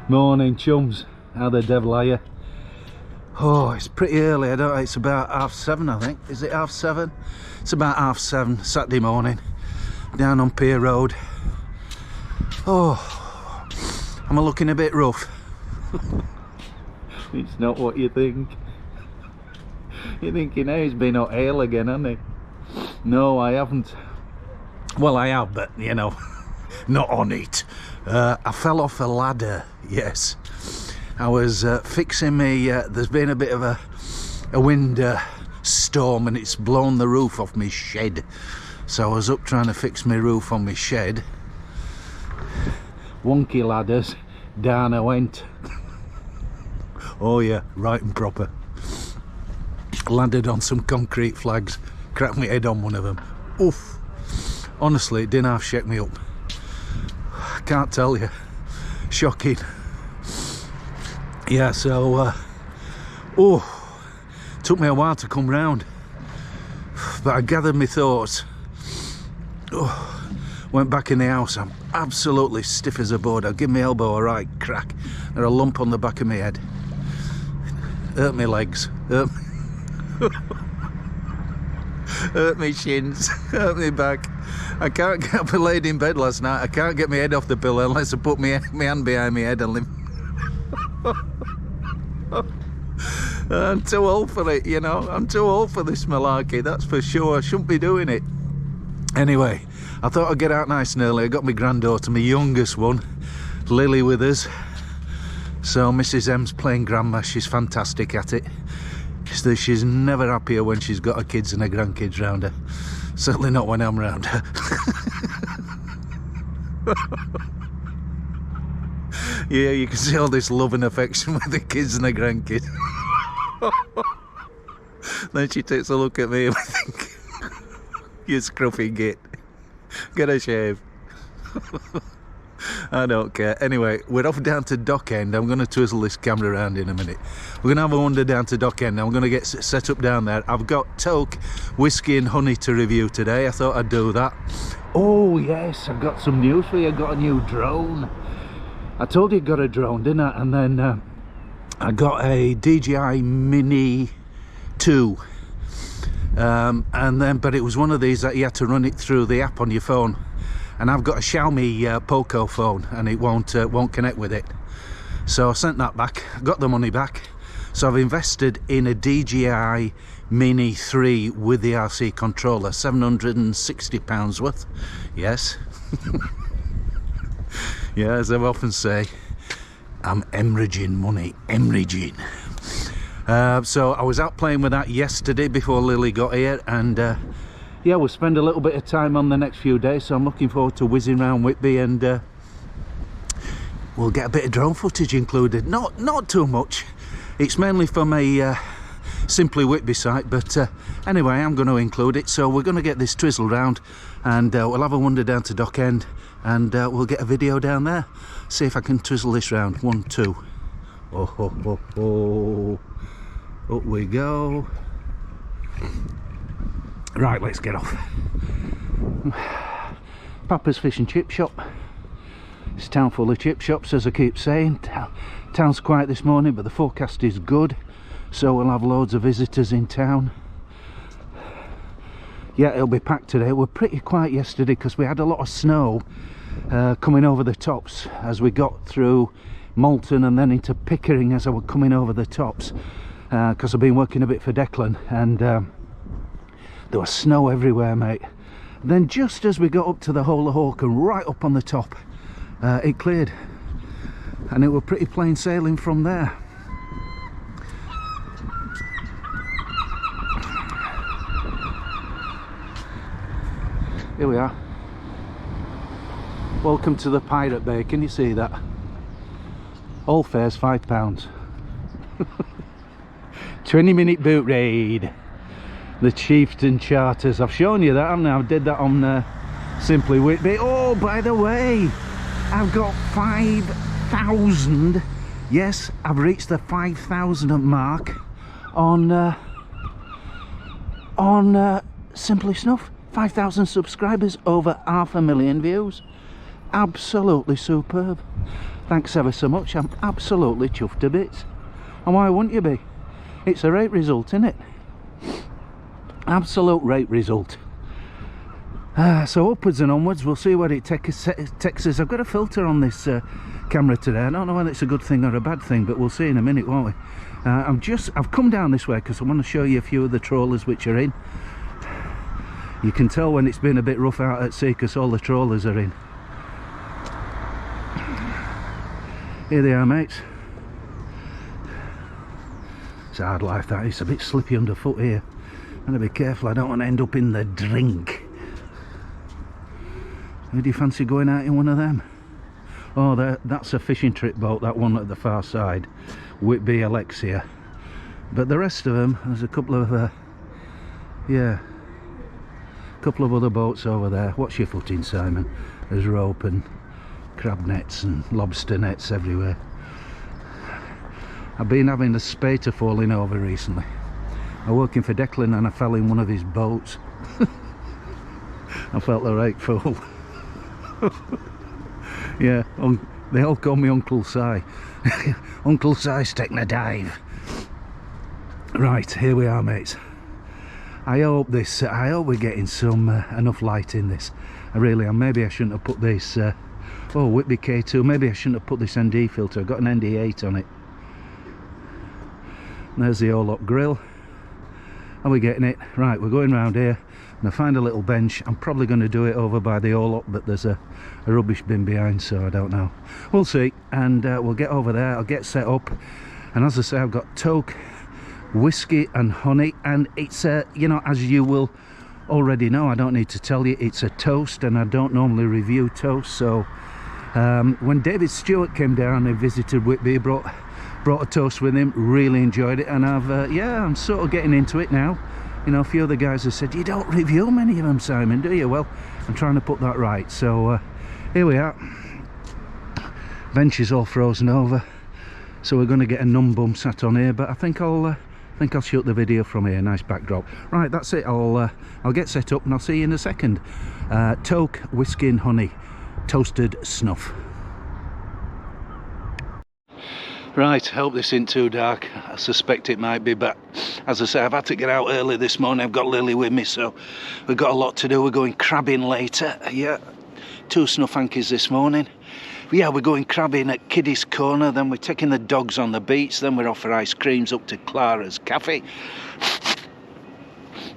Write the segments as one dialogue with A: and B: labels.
A: Morning, chums. How the devil are you? Oh, it's pretty early. I don't know, it's about 7:30, I think. Is it 7:30? It's about 7:30 Saturday morning, down on Pier Road. Oh, I'm looking a bit rough. It's not what you think. You're thinking, hey, he's been out ale again, hasn't he? No, I haven't. Well, I have, but you know, not on it. I fell off a ladder, yes. I was fixing me, there's been a bit of a wind storm and it's blown the roof off my shed. So I was up trying to fix my roof on my shed. Wonky ladders, down I went. Oh yeah, right and proper. Landed on some concrete flags, cracked my head on one of them. Oof. Honestly, it didn't half shake me up. I can't tell you. Shocking. Yeah, so took me a while to come round, but I gathered my thoughts. Went back in the house. I'm absolutely stiff as a board. I'll give my elbow a right crack and a lump on the back of my head. Hurt my legs, hurt my shins, hurt my back. I can't get up. I laid in bed last night. I can't get my head off the pillow unless I put my hand behind my head and limp. I'm too old for it, you know. I'm too old for this malarkey, that's for sure. I shouldn't be doing it. Anyway, I thought I'd get out nice and early. I got my granddaughter, my youngest one, Lily, with us. So Mrs M's playing grandma. She's fantastic at it. She's never happier when she's got her kids and her grandkids round her. Certainly not when I'm round her. Yeah, you can see all this love and affection with the kids and the grandkids. Then she takes a look at me and I think, you scruffy git. Get a shave. I don't care. Anyway, we're off down to Dock End. I'm going to twizzle this camera around in a minute. We're going to have a wander down to Dock End. I'm going to get set up down there. I've got Toque whiskey and honey to review today. I thought I'd do that. Oh yes, I've got some news for you. I got a new drone. I told you I got a drone, didn't I? And then I got a DJI Mini 2. But it was one of these that you had to run it through the app on your phone. And I've got a Xiaomi Poco phone and it won't connect with it. So I sent that back, got the money back. So I've invested in a DJI Mini 3 with the RC controller, £760 worth. Yes. Yeah, as I often say, I'm hemorrhaging money, hemorrhaging. So I was out playing with that yesterday before Lily got here, and yeah, we'll spend a little bit of time on the next few days, so I'm looking forward to whizzing around Whitby, and we'll get a bit of drone footage included. Not too much. It's mainly for my Simply Whitby site, but anyway, I'm going to include it. So we're going to get this twizzle round, and we'll have a wander down to Dock End, and we'll get a video down there. See if I can twizzle this round. 1, 2. Oh, ho, ho, ho. Up we go. Right, let's get off. Papa's Fish and Chip Shop. It's a town full of chip shops, as I keep saying. Town's quiet this morning, but the forecast is good, so we'll have loads of visitors in town. Yeah, it'll be packed today. We're pretty quiet yesterday because we had a lot of snow coming over the tops as we got through Malton and then into Pickering as I was coming over the tops, because I've been working a bit for Declan, and there was snow everywhere, mate. Then just as we got up to the Hole of Hawk and right up on the top, it cleared, and it were pretty plain sailing from there. Here we are. Welcome to the Pirate Bay. Can you see that? All fares £5. 20-minute boat raid. The Chieftain Charters. I've shown you that, haven't I? I did that on Simply Whitby. Oh, by the way, I've got 5,000. Yes, I've reached the 5,000 mark on Simply Snuff. 5,000 subscribers, over 500,000 views. Absolutely superb. Thanks ever so much. I'm absolutely chuffed to bits. And why wouldn't you be? It's a great result, isn't it? Absolute great result. So upwards and onwards, we'll see where it takes us. I've got a filter on this camera today. I don't know whether it's a good thing or a bad thing, but we'll see in a minute, won't we? I've come down this way because I want to show you a few of the trawlers which are in. You can tell when it's been a bit rough out at sea because all the trawlers are in. Here they are, mates. It's a hard life, that. It's a bit slippy underfoot here. I'm going to be careful, I don't want to end up in the drink. Do you fancy going out in one of them? Oh, that's a fishing trip boat, that one at the far side. Whitby Alexia. But the rest of them, there's a couple of, yeah, a couple of other boats over there. What's your footing, Simon? There's rope and crab nets and lobster nets everywhere. I've been having a spater falling over recently. I'm working for Declan and I fell in one of his boats. I felt the right fool. Yeah, they all call me Uncle Si. Uncle Si's taking a dive. Right, here we are, mates. I hope we're getting some enough light in this. I really am. Maybe I shouldn't have put this oh, Whitby K2, maybe I shouldn't have put this ND filter. I've got an ND8 on it. There's the all-up grill. Are we getting it? Right, we're going round here. I'm going to find a little bench. I'm probably going to do it over by the all-up, but there's a rubbish bin behind, so I don't know. We'll see, and we'll get over there. I'll get set up, and as I say, I've got Toque, whiskey and honey, and it's you know, as you will already know, I don't need to tell you, it's a toast, and I don't normally review toast. So when David Stewart came down and visited Whitby, he brought a toast with him. Really enjoyed it, and yeah, I'm sort of getting into it now. You know, a few of the guys have said, you don't review many of them, Simon, do you? Well, I'm trying to put that right. So here we are. Bench is all frozen over, so we're going to get a numb bum sat on here, but I think I'll shoot the video from here. Nice backdrop. Right, that's it. I'll get set up and I'll see you in a second. Toque, whiskey and honey, toasted snuff. Right, hope this isn't too dark. I suspect it might be, but as I say, I've had to get out early this morning. I've got Lily with me, so we've got a lot to do. We're going crabbing later. Yeah, 2 snuff hankies this morning. Yeah, we're going crabbing at Kiddie's Corner, then we're taking the dogs on the beach, then we're off for ice creams up to Clara's Cafe.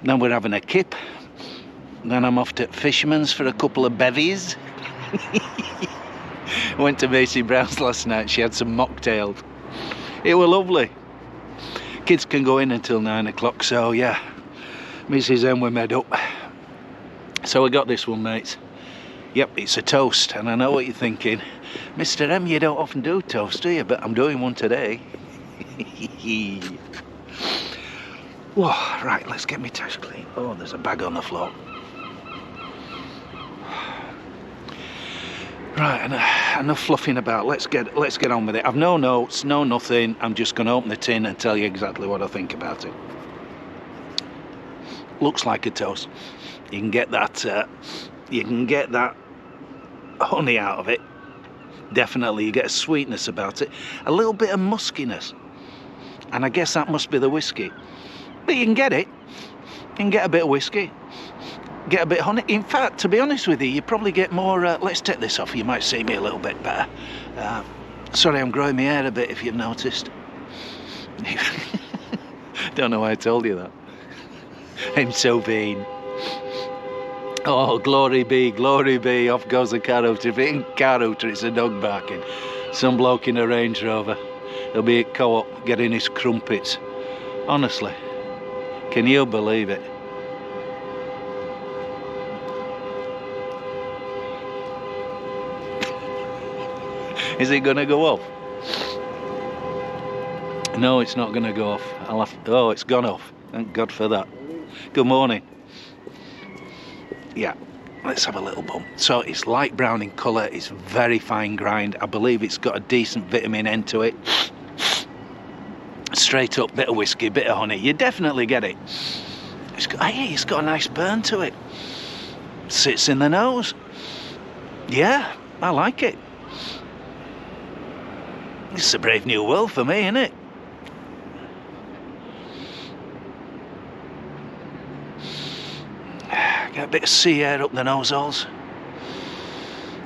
A: Then we're having a kip. Then I'm off to Fisherman's for a couple of bevies. Went to Macy Brown's last night. She had some mocktails. It was lovely. Kids can go in until 9 o'clock, so yeah, Mrs. M were made up. So we got this one, mates. Yep, it's a toast, and I know what you're thinking. Mr. M, you don't often do toast, do you? But I'm doing one today. Whoa, right, let's get my tash clean. Oh, there's a bag on the floor. Right, enough fluffing about. Let's get on with it. I've no notes, no nothing. I'm just going to open the tin and tell you exactly what I think about it. Looks like a toast. You can get that. You can get that honey out of it. Definitely, you get a sweetness about it, a little bit of muskiness, and I guess that must be the whiskey. But you can get it. You can get a bit of whiskey. Get a bit of honey. In fact, to be honest with you, you probably get more. Let's take this off. You might see me a little bit better. Sorry, I'm growing my hair a bit, if you've noticed. Don't know why I told you that. I'm so vain. Oh, glory be. Off goes the car hooter. If it ain't car hooter, it's a dog barking. Some bloke in a Range Rover. He'll be at Co-op getting his crumpets. Honestly, can you believe it? Is it going to go off? No, it's not going to go off. Oh, it's gone off. Thank God for that. Good morning. Yeah, let's have a little bump. So it's light brown in colour. It's very fine grind. I believe it's got a decent vitamin N to it. Straight up, bit of whiskey, bit of honey. You definitely get it. It's got a nice burn to it. Sits in the nose. Yeah, I like it. It's a brave new world for me, isn't it? Get a bit of sea air up the nose holes.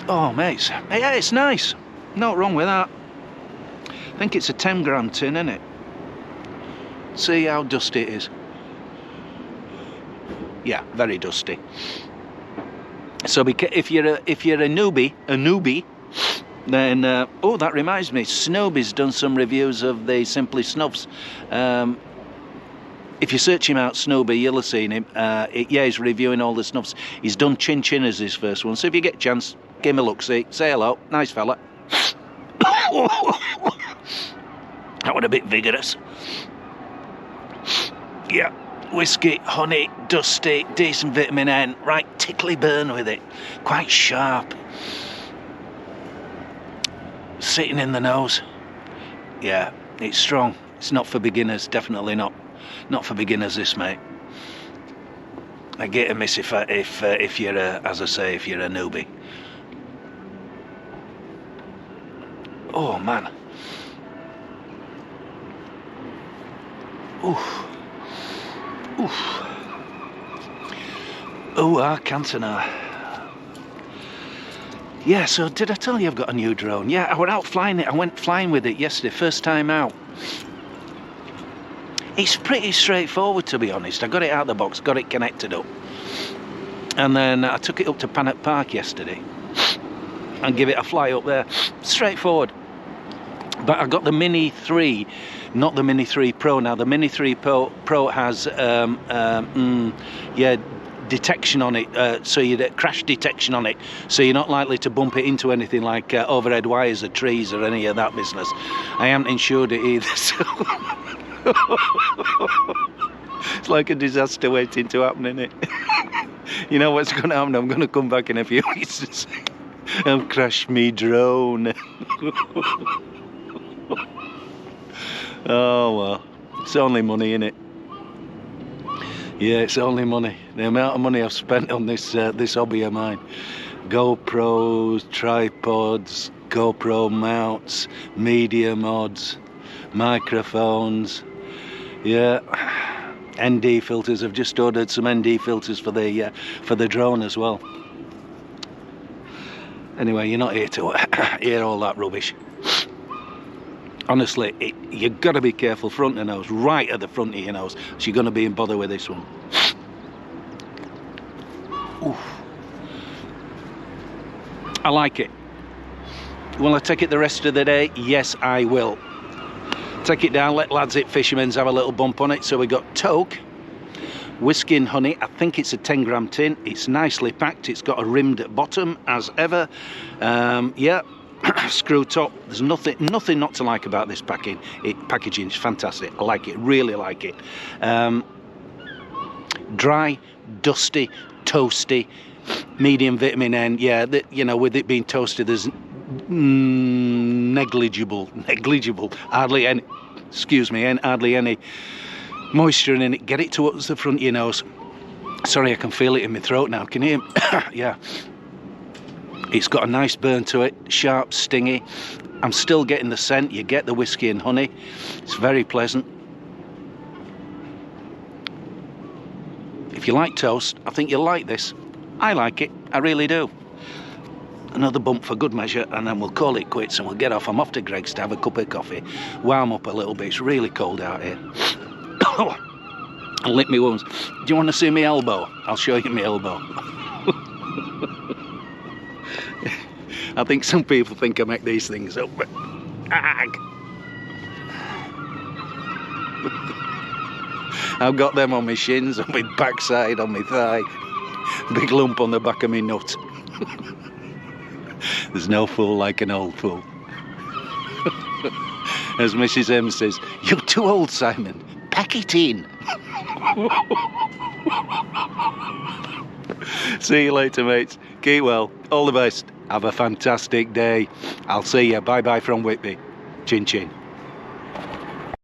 A: Oh, mates. Yeah, it's nice. Not wrong with that. I think it's a 10-gram tin, isn't it? See how dusty it is. Yeah, very dusty. So if you're a newbie, then oh, that reminds me, Snowby's done some reviews of the Simply Snuffs. If you search him out, Snowby, you'll have seen him. Yeah, he's reviewing all the snuffs. He's done Chin Chin as his first one. So if you get a chance, give him a look-see. Say hello. Nice fella. That was a bit vigorous. Yeah. Whiskey, honey, dusty, decent vitamin N. Right tickly burn with it. Quite sharp. Sitting in the nose. Yeah, it's strong. It's not for beginners. Definitely not. Not for beginners, this, mate. I get a miss if you're as I say, if you're a newbie. Oh man. Oof. Oof. Oh, I can't now. Yeah, so did I tell you I've got a new drone? Yeah, I went out flying it. I went flying with it yesterday, first time out. It's pretty straightforward, to be honest. I got it out of the box, got it connected up. And then I took it up to Pannock Park yesterday and give it a fly up there. Straightforward. But I got the Mini 3, not the Mini 3 Pro now. The Mini 3 Pro has, yeah, detection on it, so you get crash detection on it, so you're not likely to bump it into anything like overhead wires or trees or any of that business. I haven't insured it either, so it's like a disaster waiting to happen, isn't it? You know what's going to happen? I'm going to come back in a few weeks and say, I've crashed me drone. Oh well, it's only money, innit? Yeah, it's only money. The amount of money I've spent on this this hobby of mine. GoPros, tripods, GoPro mounts, media mods, microphones. Yeah, ND filters. I've just ordered some ND filters for the drone as well. Anyway, you're not here to hear all that rubbish. Honestly, you've got to be careful front of the nose, right at the front of your nose, so you're going to be in bother with this one. Oof. I like it. Will I take it the rest of the day? Yes, I will. Take it down, let lads at Fisherman's have a little bump on it. So we got Toque, whiskey and honey. I think it's a 10-gram tin. It's nicely packed. It's got a rimmed bottom, as ever. Yeah. Screw top. There's nothing not to like about this packaging is fantastic. I like it, really like it. Dry, dusty, toasty, medium vitamin N. Yeah, you know, with it being toasted, there's negligible, hardly any, excuse me, hardly any moisture in it. Get it towards the front of your nose. Sorry, I can feel it in my throat now. Can you hear? Yeah. It's got a nice burn to it, sharp, stingy. I'm still getting the scent. You get the whiskey and honey. It's very pleasant. If you like toast, I think you'll like this. I like it, I really do. Another bump for good measure, and then we'll call it quits and we'll get off. I'm off to Greg's to have a cup of coffee, warm up a little bit. It's really cold out here. I'll lick me wounds. Do you want to see my elbow? I'll show you my elbow. I think some people think I make these things up, but I've got them on my shins, on my backside, on my thigh. Big lump on the back of my nut. There's no fool like an old fool. As Mrs. M says, you're too old, Simon. Pack it in. See you later, mates. Keep well. All the best. Have a fantastic day. I'll see you. Bye-bye from Whitby. Chin chin.